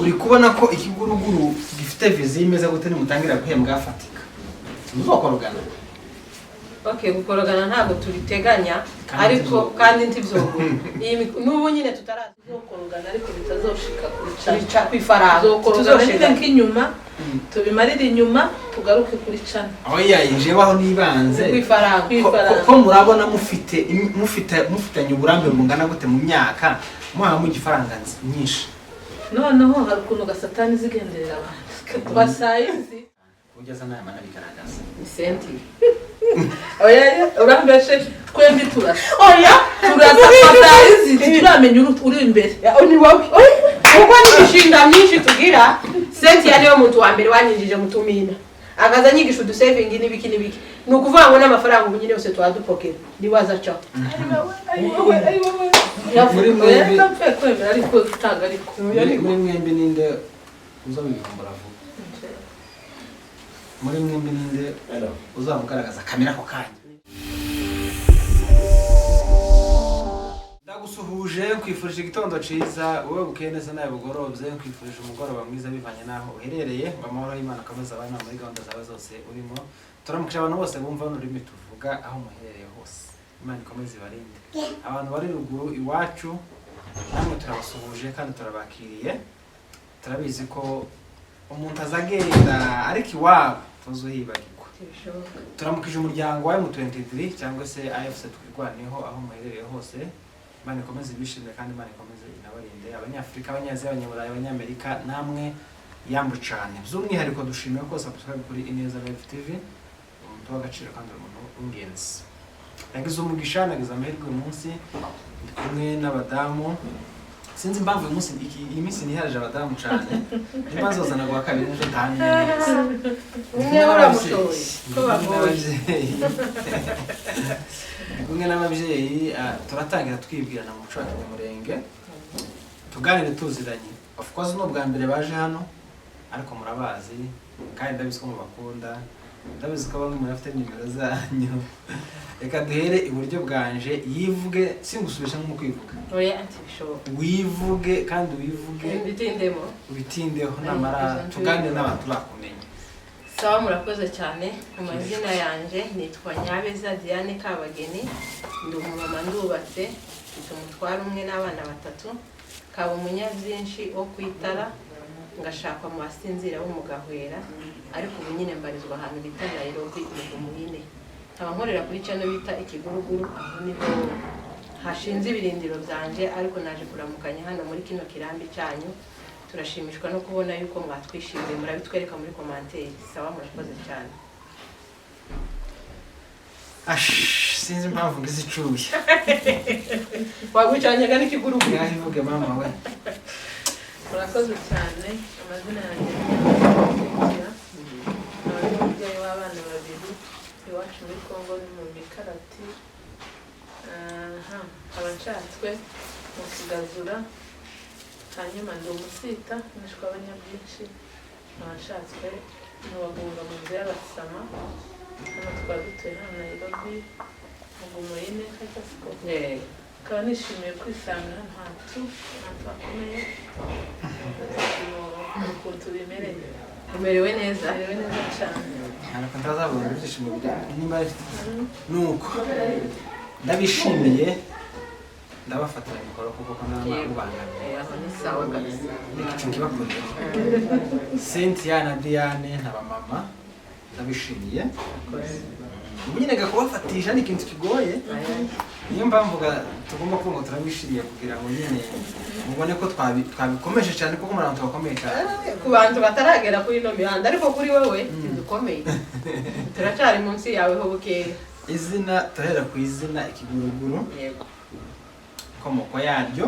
uri kubona ko ikiguruguru gifite vizi imeze gute nimutangira guhembwa afatika muzokorogana Okay, gukorogana ntabwo tubiteganya ariko kandi ntivyogura n'ubu nyine tutarazokorogana ariko bitazoshika kurica kwifaranga tuzokorogana nk'inyuma tubimarira inyuma tugaruke kuri cana oya injebaho nibanze kwifaranga ko murabona mufitanye uburambe bungana gute mu myaka muha mu gifaranga nyinshi noneho hari ukuntu gasatani zigenderera abantu basayizi ugeza n'aya mana bigaragaza ni senti oya urambeshe twembi turasa oya turasayizi turamenya uri imbere ni wowe kuko n'imishinga myinshi tugira senti ya niyo muntu wa mbere wanyinjije mutumina agaza nyigisha du saving n'ibiki ni ukuvuga ngo n'amafaranga ubu nyine yose twadupokera niwaza cha kwemera ariko tutaga ariko muri mwembi ninde uzabivumbura vuba muri mwembi ninde uzamugaragaza kamera ako kanya ndagusuhuje kwifurije igitondo ciza wowe bukeye neza nawe bugorobye kwifurije umugoroba mwiza bivanye naho uherereye ngo amahoro y'Imana akomeze abana muri gahunda zawe zose urimo turamukije abantu bose bumva n'ururimi tuvuga aho muherereye hose Imana ikomeze ibarinde abantu bari ruguru iwacu namwe turabasuhuje kandi turabakiriye turabizi ko umuntu azagenda ariko iwabo tuzuhibagirwa turamukije umuryango wa M23 cyangwa se AFC twirwaneho aho muherereye hose Imana ikomeze ibishimire kandi Imana ikomeze inabarinde abanyafrika abanyaziya abanyaburayi abanyamerika namwe yambu cyane by'umwihariko dushimiye ko subscribe kuri Ineza Live TV umuntu w'agaciro kandi umuntu w'ingenzi nagize umugisha nagize amahirwe uyu munsi ndi kumwe n'abadamu sinzi impamvu uyu munsi iyi minsi nihaje abadamu cyane niba nzozana gwa kabiri nje ntanye neza umwe uramushoboye ko bagoye kumwe n'ababyeyi turatangira twibwirana mu muco wa Kinyamurenge tuganire tuziranye of course no bwa mbere baje hano ariko murabazi kandi ndabizi ko mubakunda ndabizi ko bamwe murafite nimero zanyu reka duhere iburyo bwanje yivuge singusubisha nko kwivuga oya antibishoboka wivuge kandi wivuge bitindeho namara tuganire n'abantu bakumenye sawa murakoze cyane mu mazina yanje nitwa Nyabeza Diane Kabageni ndi umumama ndubatse mfite umutwaro umwe n'abana batatu kaba umunyabyinshi wo kwitara ngashaka mu basinzira bo mu Gahwera ariko ubu nyine mbarizwa ahantu bita Nairobi Mugumuyine nkaba nkorera kuri channel bita Ikiguruguru aho niho hashinze ibirindiro byanje ariko naje kuramukanya hano muri kino kirambi cyanyu turashimishwa no kubona yuko mwatwishimiye murabitwereka muri commentaire sawa murakoze cyane sinzi impamvu ngizicuye wagucanyaga n'Ikiguruguru yahivuge mama we murakoze cyane amazina yanjye n'umubyeyi w'abana babiri iwacu muri Kongo ni mu Mikarati abanshatswe mu Kigazura hanyuma ndi umusita nishwa abanyabyinshi abanshatswe n'uwagunga mu nzu y'Abasama hano twari dutuye hano Nairobi Mugumuyine akaba nishimiye kwisanga hano hantu hakomeye ukuntu bimereye umerewe neza cyane ariko ndazabona ibyishimo nimba nuko ndabishimiye ndabafatira mikoro kuko nama ubangamiye aho ni sawa kabisa n'ikintu kibakorera Cynthia na Diane n'abamama ndabishimiye ubunyine gakubafatisha ni ikintu kigoye niyo mpamvu tugomba kuvuga turabishimiye kugira ngo nyine mubone ko twabikomeje cyane kuko muri abantu bakomeye cyane ku bantu bataragera kuri no mihanda ariko kuri wewe dukomeye turacari munsi yawe ho bukeya izina turahera ku izina Ikiguruguru yego komoko yaryo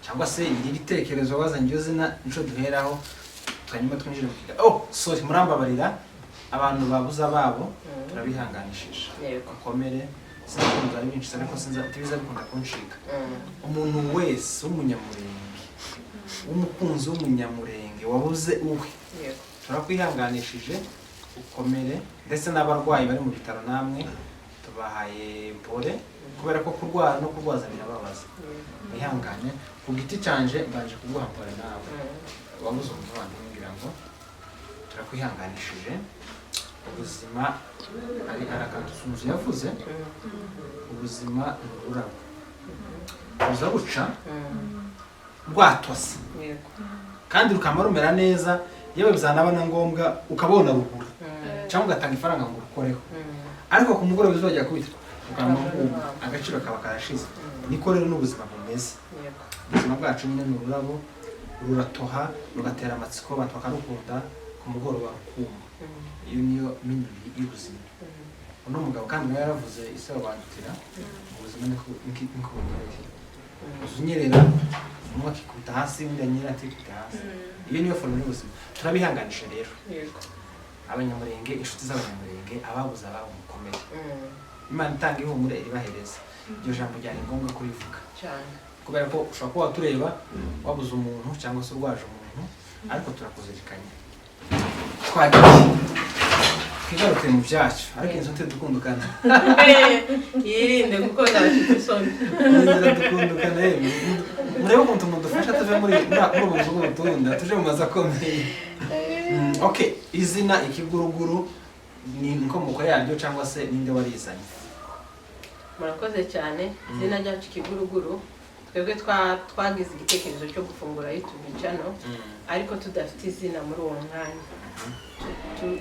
cyangwa se ibitekerezo wazanye iryo zina nico duheraho twanyuma twinjire mu kiga sorry murambabarira abantu babuza babo turabihanganishije bakomere sinzi ari binshi ariko sinzi atibiza bikunda kunshika umuntu wese w'umunyamurenge umukunzi w'umunyamurenge wabuze uwe turakwihanganishije ukomere ndetse n'abarwayi bari mu bitaro namwe tubahaye pole kubera ko kurwara no kurwaza birababaza ihangane ku giti canje mbanje kuguha pole nawe wabuze umuvandimwe ngira ngo turakwihanganishije ubuzima ari akantu Sunzu yavuze ubuzima ni ururabo buza buca rwatose kandi rukama rumera neza yewe bizanaba na ngombwa ukabona rugura cyangwa ugatanga ifaranga ngo ukoreho ariko ku mugoroba bizojya kubita ukama agaciro kaba karashize niko rero n'ubuzima bumeze ubuzima bwacu nyine ni ururabo ruratoha rugatera amatsiko abantu bakarukunda ku mugoroba rukuma iyo niyo minini y'ubuzima uno mugabo kandi yaravuze ise wabandutira ubuzima niko bunyereye uzunyerera umwe akikubita hasi undi anyira atikubita hasi iyo niyo forme y'ubuzima turabihanganisha rero abanyamurenge inshuti z'abanyamurenge ababuze ababo mukomere Imana itanga ihumure iribahereza iryo jambo ryari ngombwa kurivuga cyane kubera ko ushobora kuba watureba wabuze umuntu cyangwa se urwaje umuntu ariko turakuzirikanye twagiye twigaruke mu byacu ariko inzu dukundukana yirinde kuko ndashitse isoni dukundukana murebe ukuntu mudufasha tuve muri ubu buzu bw'ubutunda tuje mu mazu akomeye okay izina ikiguruguru ni inkomoko yaryo cyangwa se ninde warizanye murakoze cyane izina ryacu ikiguruguru twebwe twagize igitekerezo cyo gufungura YouTube channel ariko tudafite izina muri uwo mwanya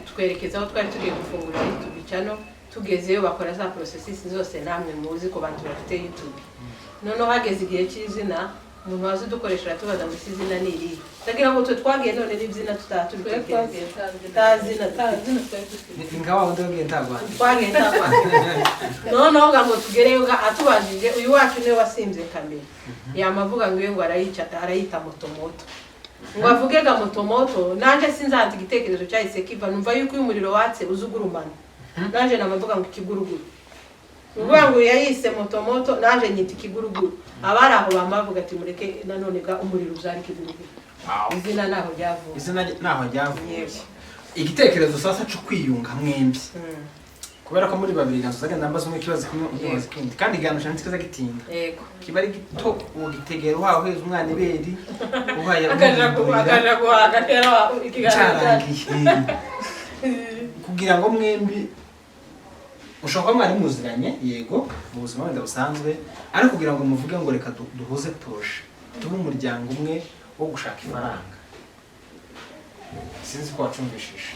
twerekeza aho twari tugiye gufungura YouTube channel tugezeyo bakora za processes zose namwe muzi ko bantu bafite YouTube noneho hageze igihe cy'izina umuntu wazi dukoresha tubaza ngo izina ni iri ndagira ngo twagiye none n'izina tutazina ingawa wundi wagiye ntagwanda twagiye ntagwanda noneho ngo tugereyo atubajije uyu wacu niwe wasimze kamera yamavuga ngo iyo ngo arayita motomoto ngo avuge ga motomoto nanje sinzanze igitekerezo cyahise kiva numva yuko uyu muriro watse uzugurumana nanje namavuga ngo ikiguruguru uvuga ngo yayise motomoto nanje nyita ikiguruguru abari aho bamavuga ati mureke nanone ga umuriro uzari ikiguruguru izina naho ryavuye izina naho ryavuye igitekerezo sasa cyo kwiyunga mwembi kubera ko muri babiri gasozaga ndambaza umwe kibazo kumwe kindi kandi gano cyane kikaza gitinda yego kiba ari gito ugitegera waho heza umwana iberi uhaye akaja guhagatera ikiganiro kugira ngo mwembi ushobora mwari muziranye yego mu buzima wenda busanzwe ariko kugira ngo muvuge ngo reka duhuze proje tube umuryango umwe wo gushaka ifaranga sinzi ko wacumvishije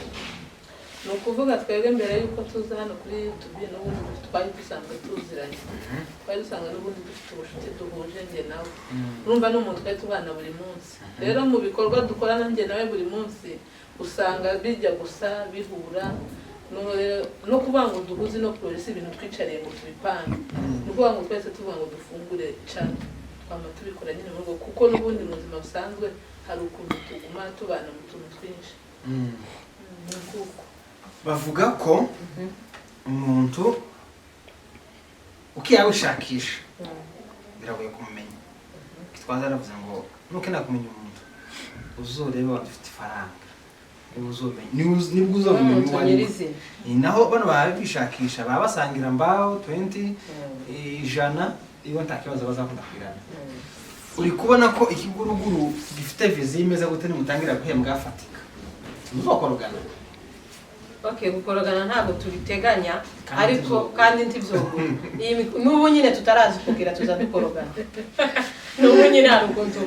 ni ukuvuga twebwe mbere yuko tuza hano kuri YouTube n'ubundi twari dusanzwe tuziranye twari dusanga n'ubundi dufite ubushuti duhuje njye nawe urumva n'umuntu twari tubana buri munsi rero mu bikorwa dukorana njye nawe buri munsi usanga bijya gusa bihura no kuvuga ngo duhuze no polisi ibintu twicariye ngo tubipange no kuvuga ngo twese tuvuga ngo dufungure cyane twama tubikora nyine mu kuko n'ubundi mu buzima busanzwe hari ukuntu tuguma tubana mu tuntu twinshi nuko bavuga ko umuntu ukiyawishakisha biragoye kumumenya kitwaza aravuze ngo nukena kumenya umuntu uzurebe wadufite ifaranga nibwo uzomenya uwari naho bano babishakisha baba basangira mbaho 20 ijana iyo ntakibazo bazakunda kwirana uri kubona ko ikiguruguru gifite vizi imeze gute nimutangira guhembwa afatika muzokorogana gukorogana ntabwo tubiteganya ariko kandi ntivyogura n'ubu nyine tutarazi kugira tuzadukorogana n'ubu nyine hari ukuntu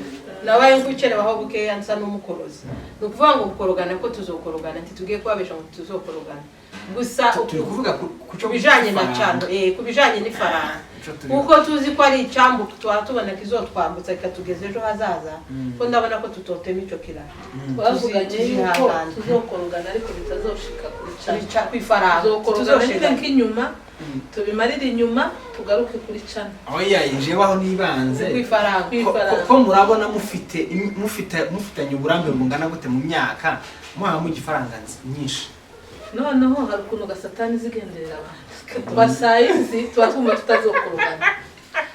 nabaye nkucere baho bukeya nsa n'umukorozi no kuvuga ngo gukorogana ko tuzokorogana ntitugiye kubabesha ngo tuzokorogana gusa turi kuvuga kuco bijanye na cando kubijanye n'ifaranga kuko tuzi ko ari icambu tubona kizotwambutsa kikatugeza ejo hazaza ko ndabona ko tutotema ico kirara twavuganye yuko tuzokorogana ariko bitazoshika ku ifaranga tuzoshika nk'inyuma tubimarira inyuma tugaruke kuri cana oya injebaho nibanze ku ifaranga ko murabona mufitanye uburambe bungana gute mu myaka muha mu gifaranga nyinshi noneho hari ukuntu gasatani zigenderera abantu basayizi tuba twumva tutazokorogana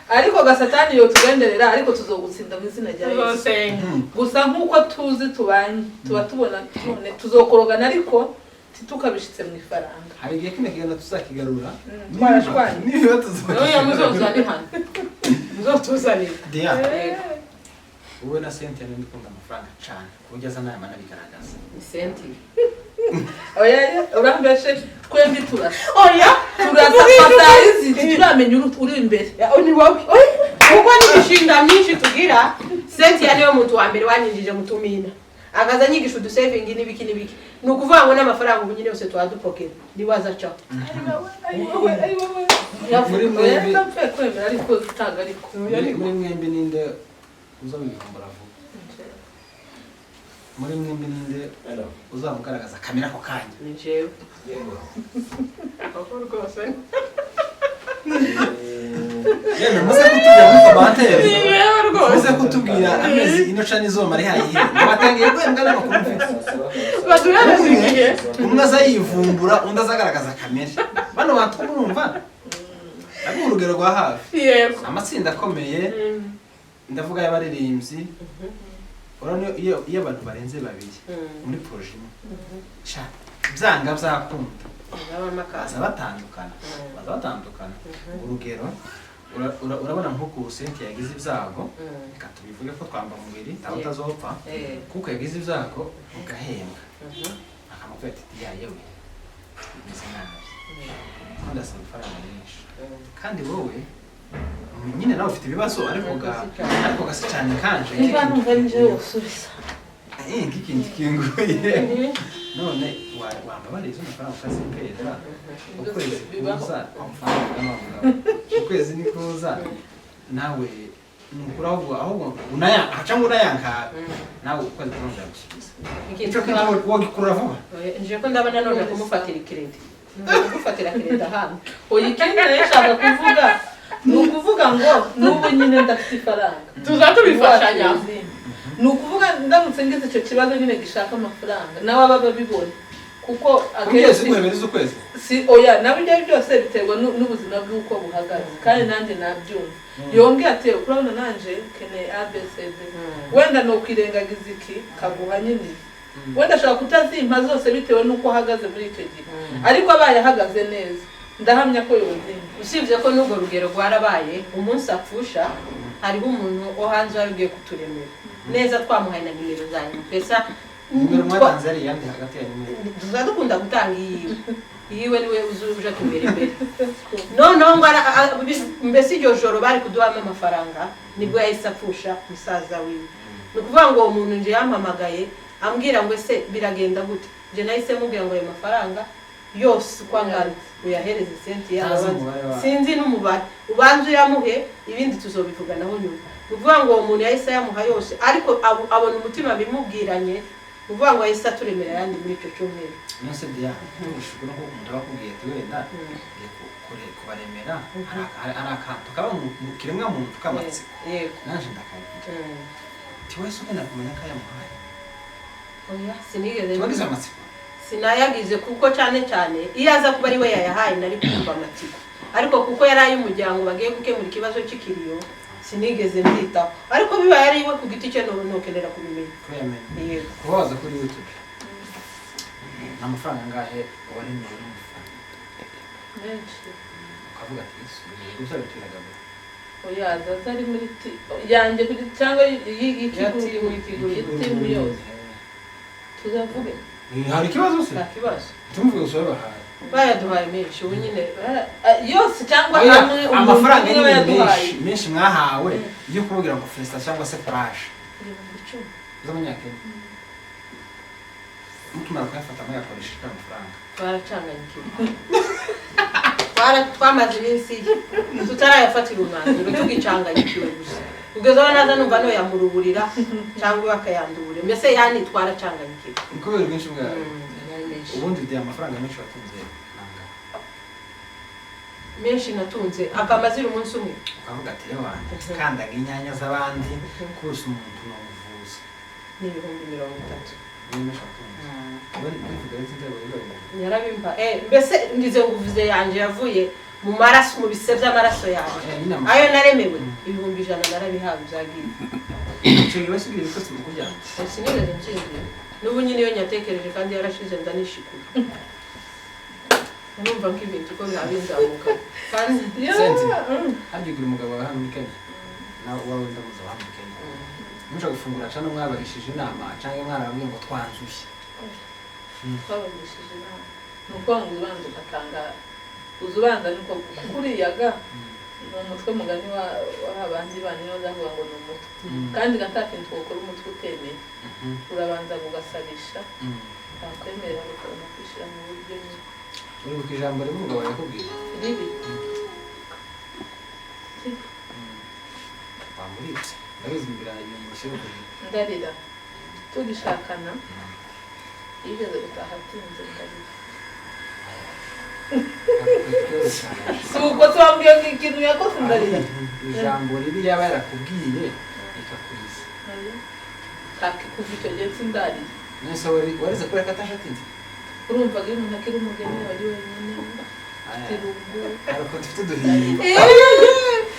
ariko gasatani yo tugenderera ariko tuzogutsinda mu izina rya Yesu gusa nkuko tuzi tubanye tuba tubona none tuzokorogana ariko tukabishitse mu ifaranga hari igihe kine kigenda tuzakigarura twarashwanye niba tuzokora oya muzozani hano muzotuzanira dia wowe na Cynthia ni ndikunda amafaranga cyane kugeza n'aya mana bigaragaza ni Cynthia oya urambeshe twembi turasa oya turasa turamenya uri imbere ni wowe kuko n'imishinga myinshi tugira Cynthia niwe muntu wa mbere wanyinjije mutumina akaza nyigisha udusaving n'ibiki ni ukuvuga ngo n'amafaranga ubu nyine yose twadupokera niwaza cha muri mwembi kwemera ariko utanga ariko muri mwembi ninde uzabivumbura vuba muri mwembi ninde uzamugaragaza kamera ako kanya ni jewe ako rwose yenda muze kutubwira muri komantere ni jewe rwose muze kutubwira amezi inoca n'izuba rihayihe batangiye kwembwa n'amakuru mfite baduhereze umwe azayivumbura undi azagaragaza kamera bano batwumva ari urugero rwa hafi yego amatsinda akomeye ndavuga y'abaririmbyi urabona iyo abantu barenze babiri muri projet sha byanga byakunda baza batandukana urugero urabona nk'uko Cynthia yagize ibyago reka tubivuge ko twamba mubiri utazopfa kuko yagize ibyago ugahembwa akamubwira ati yewe bimeze nabi kandi asaba ifaranga menshi kandi wowe nyine nawe ufite ibibazo ariko gasi cyane kanje niba numva nje usubiza nk'ikindi kinguye none wambabariza amafaranga ukazipera ukwezi kuza ukwezi ni kuza nawe nukura ahubwo unayanga unayanka nawe ukwezi kuza gusubiza icyo kintu wagikura vuba nje ko ndabona none kumufatira credit gufatira credit hano ikindi nashaka kuvuga ni ukuvuga ngo n'ubu nyine ndafite ifaranga tuzatubifashanya ni ukuvuga ndamutse ngize icyo kibazo nyine gishaka amafaranga nawe aba babibona kuko akenshi guhebereza ukwezi si oya nawe ibyo byose biterwa n'ubuzima bw'uko buhagaze kandi nanjye nabyumva yongeye ati urabona nanje keneye ABCD wenda no kwirengagiza iki kaguha nyine wenda ashaka kutazimpa zose bitewe n'uko ahagaze muri icyo gihe ariko abaye ahagaze neza ndahamya ko yozimba usibye ko n'ubwo rugero rwarabaye umunsi apfusha hariho umuntu wo hanze warugiye kuturemera neza twamuhaye na nimero zanyu pesa nimero mwatanze ari yandi hagati ya nimero tuzadukunda gutanga iyiwe niwe uzuje imbere noneho ngo mbese iryo joro bari kuduhamo amafaranga nibwo yahise apfusha musaza wiwe ni ukuvuga ngo uwo muntu nje yampamagaye ambwira ngo ese biragenda gute nje nahise mubwira ngo ayo mafaranga yose uko angana uyahereze Cynthia sinzi n'umubare ubanze uyamuhe ibindi tuzobivuganaho nyuma ni ukuvuga ngo uwo muntu yahise yamuha yose ariko abona umutima bimubwiranye ni ukuvuga ngo yahise aturemera ayandi muri icyo cyumweru nose dia ushobora ko umuntu abakubwiye ati wenda kubaremera hari akantu kaba mu kiremwa muntu kamatsiko nanje ndakagira tiwese ugenda kumenya ko yamuhaye oya sinigeze tubagize amatsiko sinayagize kuko cyane iyo aza kuba ari we yayahaye nari kumva amatsiko ariko kuko yari ay'umuryango bagiye gukemura ikibazo cy'ikiriyo sinigeze mbyitaho ariko bibaye ari iwe ku giti cye nokenera kubimenya yego kubaza kuri YouTube amafaranga ngahe wari mu menshi ukavuga ati uzabitiraga oya zari muri yanjye cyangwa y'ikiguru yose tuzavuge hari ikibazo se nta kibazo tumuvuge usore bahaye bayaduhaye menshi ubu nyine yose cyangwa hamwe amafaranga y'ibintu menshi mwahawe yo kubwira ngo Festa cyangwa se Flash z'amanyakenya mutumara kuyafata muyakoresheje amafaranga twaracanganyikiwe twamaze iminsi tutarayafatira umwanzuro tugicanganyikiwe gusa kugeza aho naza numva no yamuruburira cyangwa bakayandura mbese yani twaracanganyikiwe kubera bwinshi bwawe ubundi ndi amafaranga menshi watunze menshi natunze akamazira umunsi umwe ukavuga ati wanjye kandaga inyanya z'abandi kose umuntu n'umuvuzi ni 30,000 yarabimpa mbese ndize nguvuze yanje yavuye mu maraso mu bise by'amaraso yawe ayo naremewe 100 narabihawe byagiye cyo gihe basigaye bikose mu kujyana sinigeze nkingira n'ubu nyine iyo nyatekereje kandi yarashize ndanishikura numva nk'ibintu ko nabinzamuka kandi hagiye umugabo wa hano Kenya nawe wawe ndamuza wa hano Kenya muja gufungura cyane mwabarishije inama cyangwa mwarabwiye ngo twanzushye twabagishije inama ni uko ngo ubanza ugatanga uzubanza niko kuriyaga ni umutwe mugani w'abandi bana niyo zavuga ngo ni umutwe kandi gatakintu twokora umutwe utemeye urabanza ugasabisha bakwemerera bakabona kwishyira mu buryo nyine uri ku ijambo rimwe umugabo yakubwiye ribi bamuritse ndabizi imbere ibintu bishyira ku gihe ndarira tugishakana yigeze gutaha atinze ndarira si uko tubabwiye ngo ikintu yakoze ndarira ijambo ribi yaba yarakubwiye ikakuriza kuva icyo gihe sindarira nese warize kuri akatashatinze urumva iyo umuntu akiri umugeni wari wenyine ariko dufite uduhinda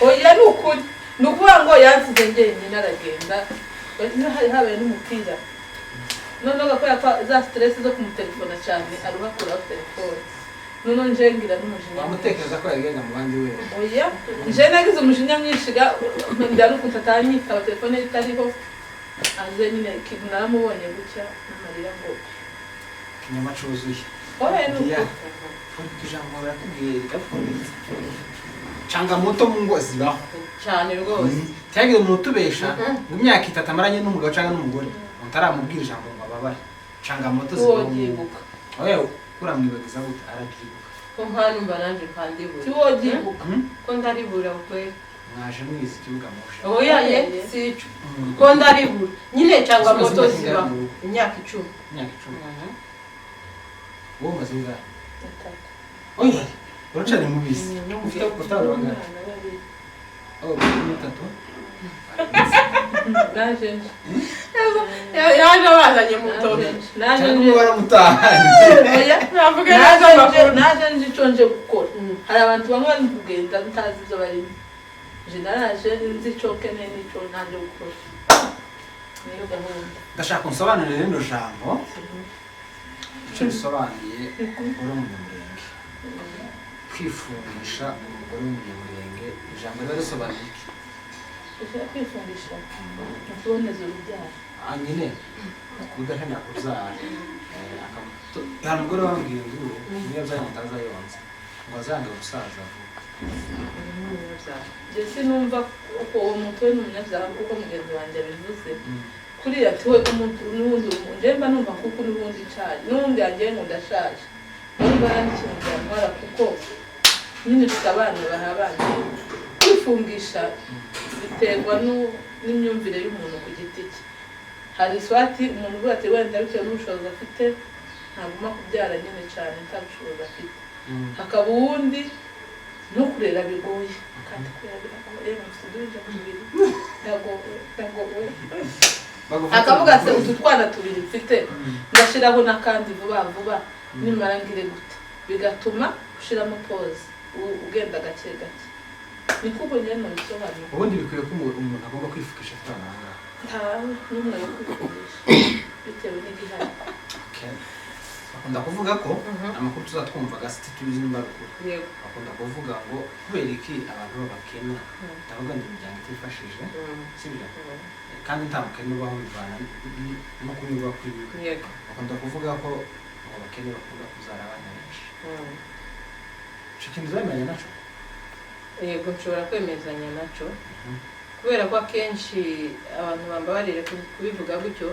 oya ni ukuri ni ukuvuga ngo yansize njyenyine aragenda hari habaye n'umupira noneho kubera ko za stress zo kumutelefona cyane aruhakuraho telefone noneho nje ngira n'umujinya wamutekereza ko yagenga mu bandi we oya nje nagize umujinya mwinshi ndarukunta atanyitaba telefone itariho aze nyine ikintu naramubonye gutya n'amarira ngo inyama cuzuye oya ni ukuri ijambo barakubwiye rigapfunditse changamoto mu ngo zibaho cyane rwose cyagiye umuntu utubesha ngo imyaka 3 amaranye n'umugabo cyangwa n'umugore utaramubwira ijambo ngo ababare changamoto zibaho oya kuramwibagiza gute arabyibuka ko nkanumva nanje kwandibura tiwogibuka ko ndaribura kwe mwaje mwizi kibuga musha oya ye sico ko ndaribura nyine changamoto zibaho imyaka 10 imyaka 10 wowe maze ngaho oya uracane mubisi ufite gutanga bangana oh bitatu naje yaje bazanye mu tobe naje cyangwa baramutahanye oya navuga naje nje gukora hari abantu bamwe bari kugenda ntazi ibyo barimo je naraje nzi cokene nico naje gukora niyo gahunda ndashaka unsobanurire rino jambo icyo risobanuye umugore w'umunyamurenge kwifungisha umugore w'umunyamurenge ijambo riba risobanuye iki kwifungisha kuboneza urubyaro nyine kudahenera kubyara hari umugore wambwiye ngo niyo byayo mutazayonza ngo azange gusaza vuba jesi numva uko uwo muntu we n'umunyabyaha kuko mugenzi wanjye abivuze kuriya tiwe umuntu n'ubundi njemba numva kuko n'ubundi nshaje n'ubundi yagiye ngo ndashaje numva n'ikintu byantwara kuko nyine ufite abana bahabanye kwifungisha biterwa n'imyumvire y'umuntu ku giti cye hari swati umuntu uvuga ati wenda bitewe n'ubushobozi afite ntaguma kubyara nyine cyane nta bushobozi afite hakaba uwundi no kurera bigoye kandi kurera biragoye mufite udurije mu mubiri ndagowe akavuga ati utu twana tubiri mfite ndashiraho n'akandi vuba nimara ngire gute bigatuma ushiramo pause ugenda gake gake niko ubonye no bisobanura ubundi bikwiye ko umuntu agomba kwifukisha atananga nta n'umwe yo kwifukisha bitewe n'igihari bakunda kuvuga ko amakuru tuzatwumvaga siti tubizi n'imbarukuru bakunda kuvuga ngo kubera iki abantu b'abakene ndavuga ngo imiryango itifashije sibyo kandi nta mukene ubaho bivana no kunyurwa kw'ibigo bakunda kuvuga ko abakene bakunda kuzara abana benshi icyo kintu uzamenya naco yego nshobora kwemezanya naco kubera ko akenshi abantu bambabarire kubivuga gutyo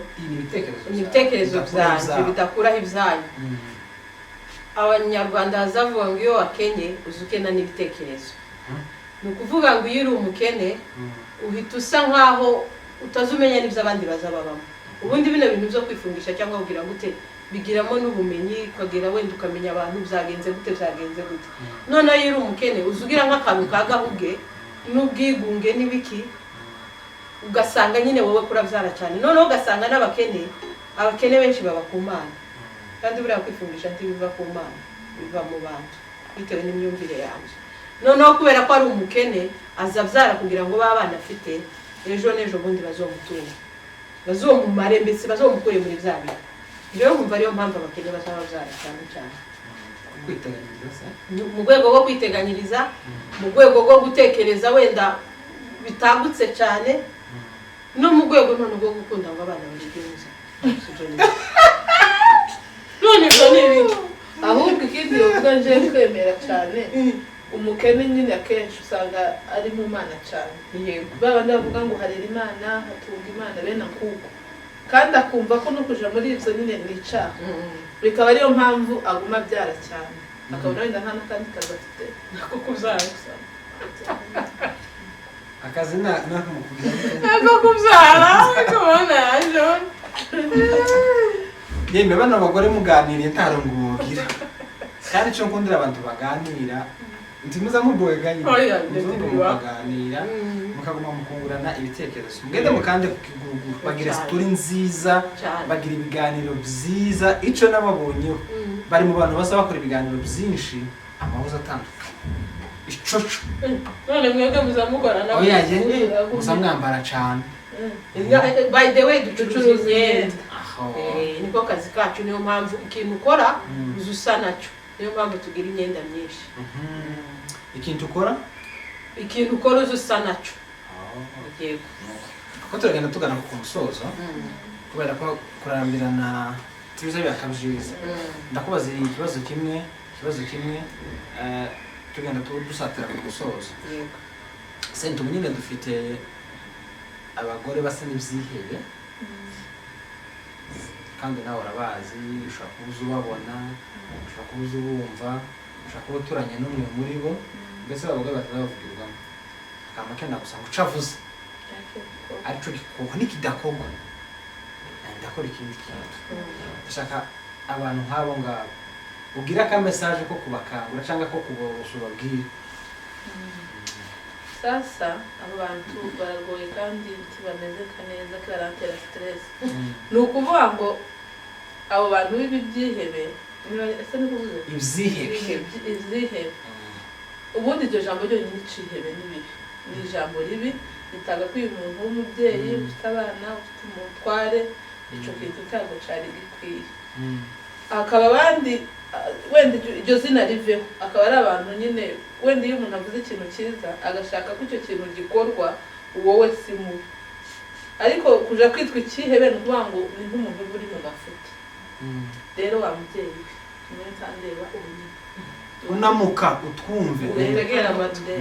ibitekerezo byanjye bidakuraho ibyanyu abanyarwanda hazavuga ngo iyo wakenye uzukena n'ibitekerezo ni ukuvuga ngo iyo uri umukene uhita usa nkaho utazumenya n'ibyo abandi bazababamo ubundi bino bintu byo kwifungisha cyangwa kugira gute bigiramo n'ubumenyi ukagira wenda ukamenya abantu byagenze gute noneho iyo uri umukene uzugira nk'akantu kagahuge n'ubwigunge n'ibiki ugasanga nyine wowe kurabyara cyane noneho ugasanga abakene benshi baba ku Mana kandi buriya kwifungisha ntibiva ku Mana biva mu bantu bitewe n'imyumvire yanjye noneho kubera ko ari umukene azabyara kugira ngo babana afite ejo n'ejo bundi bazomutunga bazomumare mbese bazomukure muri bya bintu rero nkumva ariyo mpamvu abakene bazababyara cyane cyane mu rwego rwo kwiteganyiriza mu rwego rwo gutekereza wenda bitagutse cyane no mu rwego none rwo gukunda ngo abana babigenza none ibyo ni ibiki ahubwo ikindi uvuga nje kwemera cyane umukene nyine akenshi usanga ari mu mana cyane yego baba ndavuga ngo harera imana hatunga imana bene akuko kandi akumva ko no kuja muri ibyo nyine ni icyaha bikaba ariyo mpamvu aguma abyara cyane akabona wenda nta n'akandi kazi afite nako kubyara akazi nakumukubwira nako kubyara ukabona yaje yemwe bano bagore muganiriye ntarongo mubwira kandi cyo nkundira abantu baganira ntimuza mubweganye muganira mukaguma mukungurana ibitekerezo mugende mukande kukiguruguru bagira story nziza bagira ibiganiro byiza ico nababonyeho bari mu bantu basa bakora ibiganiro byinshi amahuza atandukanye icoco none mwebwe muzamukorana oya je muzamwambara cyane by the way ducuruza imyenda niko kazi kacu niyo mpamvu ikintu ukora uzusa nacyo niyo mpamvu tugira imyenda myinshi ikintu ukora uzusa nacyo yego ko turagenda tugana ku musozo kubera ko kurambirana tubiza byakabyiza ndakubaza ikibazo kimwe tugenda dusatira ku musozo yego sente nyine dufite abagore basa n'ibyihebe kandi nawe urabazi ushobora kubuza ubabona ushobora kubuza ubumva ushobora kuba uturanye n'umwe muri bo mbese abagore batazabavugirwamo akama kenda gusa ngo ucavuze ariko gikorwa n'ikidakorwa ndakora ikindi kintu ndashaka abantu nk'abo ngabo ugira ka message ko kubakangura cyangwa ko kuborosha ubabwira sasa abo bantu baragoye kandi ntibameze neza ko barantera stress ni ukuvuga ngo abo bantu b'ibyihebe ese ni kuvuze ibyihebe ubundi iryo jambo ryonyine icihebe ni ijambo ribi ritaga ko uyu muntu w'umubyeyi ufite abana ufite umutware icyo kintu ntabwo cyari gikwiye akaba abandi wenda iryo zina riveho akaba ari abantu nyine wenda iyo umuntu avuze ikintu cyiza agashaka ko icyo kintu gikorwa wowe si mubi ariko kuja kwitwa ikihebe ni ukuvuga ngo ni nk'umuntu uba uri mu mafuti rero wa mubyeyi we niwe ntandeba ubunyine unamuka utwumve utegera amatwi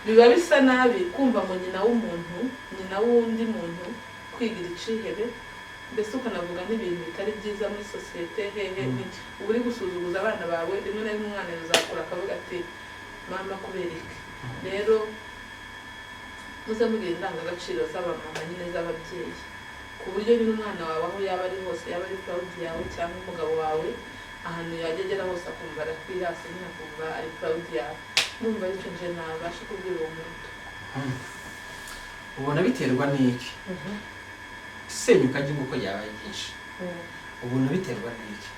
biba bisa nabi kumva ngo nyina w'umuntu nyina w'undi muntu kwigira icihebe mbese ukanavuga n'ibintu bitari byiza muri sosiyete hehe uba uri gusuzuguza abana bawe rimwe na rimwe umwana yazakura akavuga ati mama kubera iki rero muze mugira indangagaciro z'abamama nyine z'ababyeyi ku buryo nyine umwana wawe aho yaba ari hose yaba ari proud yawe cyangwa umugabo wawe ahantu yajya agera hose akumva arakwirase nyine akumva ari proud yawe numva aricyo nje nabasha kubwira uwo muntu ubona biterwa n'iki senyuka ry'inguko yawe nyinshi ubona biterwa n'iki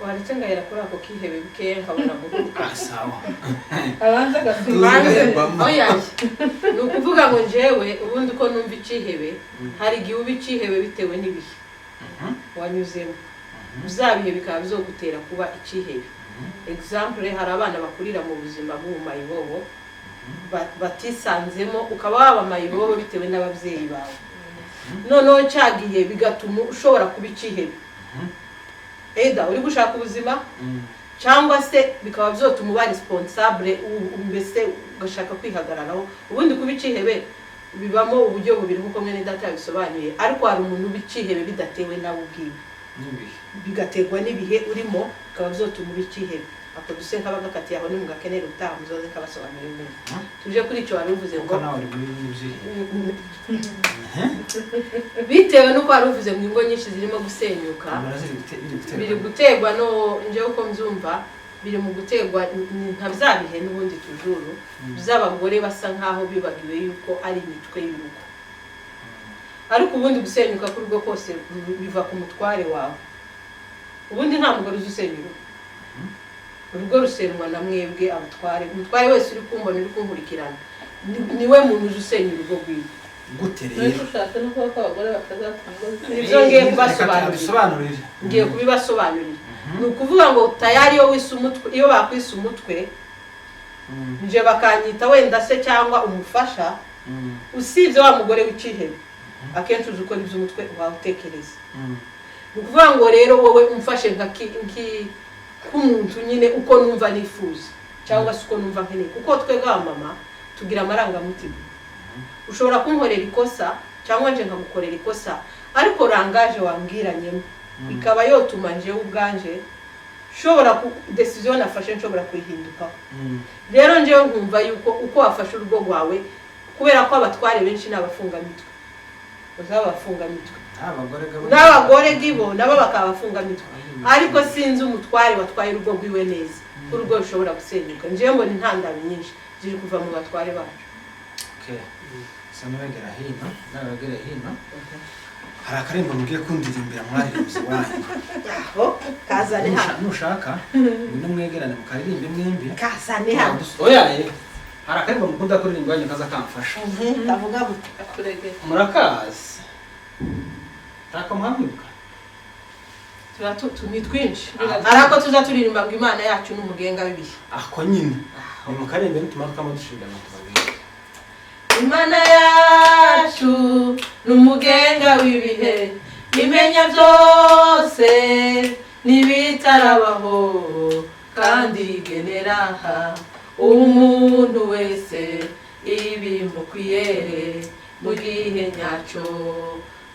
waretse ngahera kuri ako kihebe bikeya nkabona guhuka sawa abanza oya ni ukuvuga ngo njyewe ubundi ko numva icihebe hari igihe uba icihebe bitewe n'ibihe wanyuzemo bihe bikaba bizogutera kuba icihebe example hari abana bakurira mu buzima bw'umayibobo batisanzemo ukaba waba mayibobo bitewe n'ababyeyi bawe noneho cyagiye bigatuma ushobora kuba icihebe eda uri gushaka ubuzima cyangwa se bikaba byotuma uba responsable mbese ugashaka kwihagararaho ubundi kuba icihebe bibamo uburyo bubiri nk'uko mwene data yabisobanuye ariko hari umuntu uba icihebe bidatewe nawe ubwiwe bigaterwa n'ibihe urimo bikaba byotuma uba icihebe ako duse nk'abagakatiye aho nimugakenera utaha muzoze nkabasobanurira neza tuje kuri icyo wari uvuze ngo bitewe nuko wari uvuze ngo ingo nyinshi zirimo gusenyuka biri guterwa no njyewe uko mbyumva biri mu guterwa nka bya bihe n'ubundi tujuru by'abagore basa nkaho bibagiwe yuko ari imitwe y'urugo ariko ubundi gusenyuka kuri rwo kose biva ku mutware wawe ubundi nta mugore uzi usenya urugo rusenwa na mwebwe abatware umutware wese uri kumbona uri kunkurikirana niwe muntu uzi usenya urugo rwiwe gute rero ushatse no kuba abagore bakazatunga ibyo ngiye kubasobanurira ngiye kubibasobanurira ni ukuvuga ngo tayari iyo bakwise umutwe nje bakanyita wenda se cyangwa umufasha usibye wa mugore w'icihebe akenshi uzi ukora iby'umutwe wawe utekereza ni ukuvuga ngo rero wowe umfashe k'umuntu nyine uko numva nifuza cyangwa se uko numva nkeneye kuko twebwe abamama tugira amarangamutima ushobora kunkorera ikosa cyangwa nje nkagukorera ikosa ariko rangaje wambwiranyemo ikaba yotuma njewe ubwanje shobora decision nafashe nshobora kuyihindukaho rero njewe nkumva yuko uko wafashe urugo rwawe kubera ko abatware benshi n'abafunga mitwe uzabafunga mitwe n'abagore gibo nabo bakabafunga mitwe ariko sinzi umutware watwaye urugo rwiwe neza urugo rushobora gusenyuka njewe mbona intandaro nyinshi ziri kuva mu batware bacu. Okay. Sanubegera hino n'abagere hino hari akarimbo mugiye kundirimbira mwaririmze wanyu aho kazane hano nushaka ngwino mwegerane mukaririmbe mwembi kazane hano oyaye hari akarimbo mukunda kuririmba wanyu kaza kamfasha ndavuga akurege murakazi tako mwamuka turatu ni twinshi arako tuza turirimba ngo Imana yacu n'umugenga w'ibihe ako nyine ni mukarimbe nituma tukamudushinga natubabwira Imana yacu n'umugenga w'ibihe imenya byose n'ibitarabaho kandi igenera umuntu wese ibimukwiye mu gihe nyacyo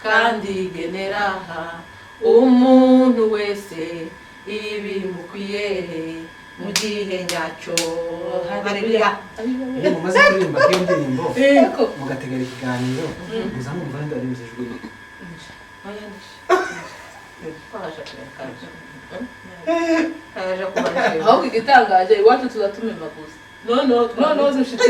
kandi igenera umuntu wese ibimukwiye mu gihe nyacyo. Haleluya. Iyo mumaze kuririmba iyo ndirimbo mugategera ikiganiro muza mwumva ndarimze ijwi ni ahubwo igitangaje iwacu tuzatumema gusa no zishitse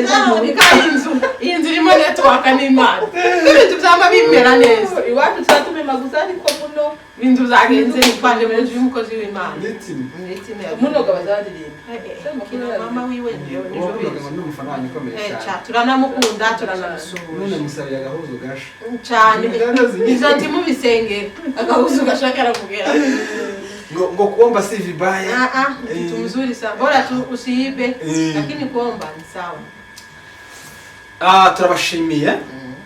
iyi nzu irimo network n'Imana ibintu byama bimera neza iwacu tuzatumema gusa ariko muno ibintu zagenze nitwaje mu nzu y'umukozi w'Imana muno gabazadirimba mama wiwe niyo n'umufana wanyu ukomeye cyane turanamukunda turanamusuhuje none musabira agahuzo gasha cyane izo ndimu bisengera agahuzo gashaka aramugera ngo kuomba si vibaya kitu mzuri sana bora tu usiibe lakini kuomba ni sawa. Turabashimiye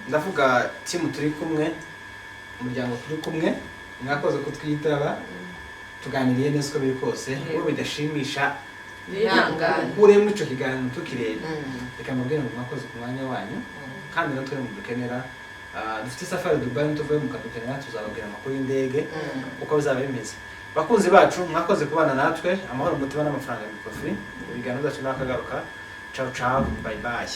ndavuga timu turi kumwe umuryango turi kumwe mwakoze kutwitaba tuganiriye neza ko biri kose uwo bidashimisha yangana ure mu cyo kiganiro tukireba reka mubwire ngo mwakoze ku mwanya wanyu kandi natwe mu dukenera dufite safari Dubai tuvuye mu kadukenera tuzababwira amakuru y'indege uko bizaba bimeze. Bakunzi bacu mwakoze kubana natwe amahoro mutima n'amafaranga y'ikofi ibiganiro byacu nakagaruka ciao ciao bye bye.